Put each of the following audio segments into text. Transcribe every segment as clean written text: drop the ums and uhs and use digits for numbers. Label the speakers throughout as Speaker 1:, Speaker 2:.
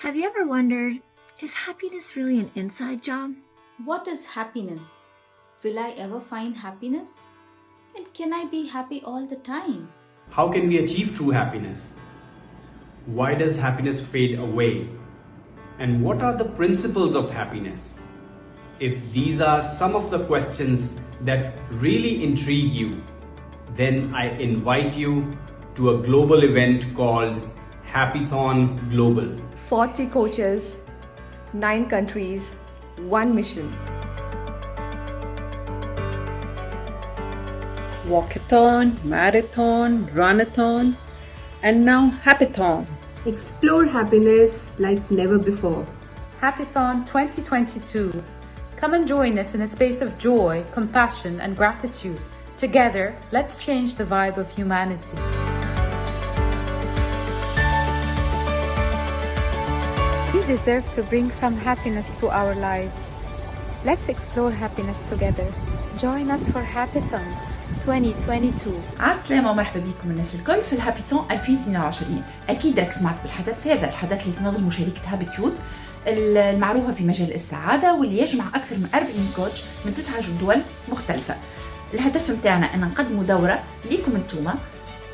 Speaker 1: Have you ever wondered, is happiness really an inside job?
Speaker 2: What is happiness? Will I ever find happiness? And can I be happy all the time?
Speaker 3: How can we achieve true happiness? Why does happiness fade away? And what are the principles of happiness? If these are some of the questions that really intrigue you, then I invite you to a global event called Happiithon Global.
Speaker 4: 40 coaches, 9 countries, 1 mission.
Speaker 5: Walkathon, marathon, runathon, and now Happiithon.
Speaker 6: Explore happiness like never before.
Speaker 7: Happiithon 2022. Come and join us in a space of joy, compassion, and gratitude. Together, let's change the vibe of humanity.
Speaker 8: We deserve to bring some happiness to our lives. Let's explore happiness together. Join us for Happiithon 2022.
Speaker 9: عالسلامة ومرحبا بكم الناس الكل في الهابيثون 2022. أكيد راك سمعت بالحدث هذا، الحدث اللي تنظم شركة هابيتيود المعروفة في مجال السعادة، واللي يجمع أكثر من 40 كوتش من 9 دول مختلفة. الهدف متاعنا أن نقدموا دورة ليكم انتوما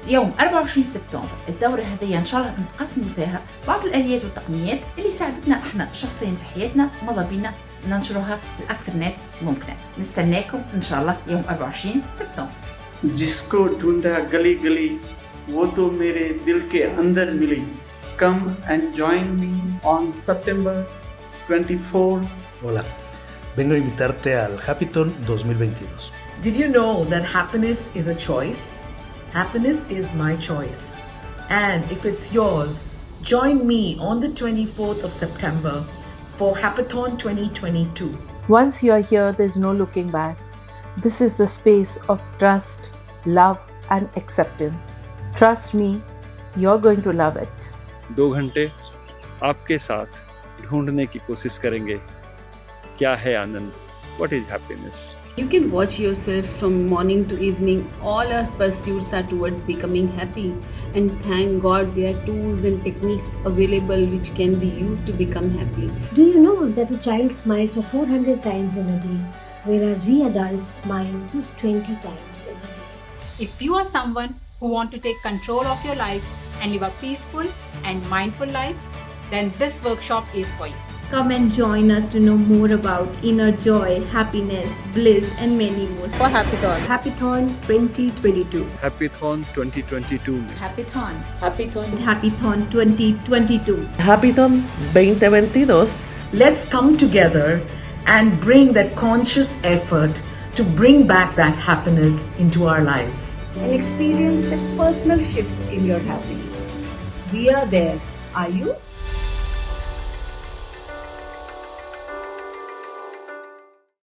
Speaker 9: يوم 24 سبتمبر. الدورة هذه إن شاء الله نقسموا فيها بعض الآليات والتقنيات اللي ساعدتنا إحنا شخصيا في حياتنا وماذا بينا ننشرها لأكثر ناس ممكنة. نستناكم إن شاء الله يوم 24 سبتمبر.
Speaker 10: जिसको ढूंढा गली गली वो तो मेरे दिल के अंदर मिली. Come and join me on September 24.
Speaker 11: Hola, vengo a invitarte al Happiithon 2022.
Speaker 12: Did you know that happiness is a choice? Happiness is my choice. And if it's yours, join me on the 24th of September for Happiithon 2022.
Speaker 5: Once you are here, there's no looking back. This is the space of trust, love, and acceptance. Trust me, you're going to love it.
Speaker 13: 2 घंटे आपके साथ ढूंढने की कोशिश करेंगे क्या है आनंद. What is happiness?
Speaker 6: You can watch yourself from morning to evening. All our pursuits are towards becoming happy. And thank God there are tools and techniques available which can be used to become happy.
Speaker 14: Do you know that a child smiles for 400 times in a day, whereas we adults smile just 20 times in a day?
Speaker 7: If you are someone who wants to take control of your life and live a peaceful and mindful life, then this workshop is for you.
Speaker 1: Come and join us to know more about inner joy, happiness, bliss, and many more.
Speaker 4: For Happiithon.
Speaker 6: Happiithon 2022.
Speaker 13: Happiithon 2022 में
Speaker 2: Happiithon.
Speaker 1: Happiithon 2022.
Speaker 5: Happiithon 2022.
Speaker 12: Let's come together and bring that conscious effort to bring back that happiness into our lives.
Speaker 15: And experience that personal shift in your happiness. We are there. Are you?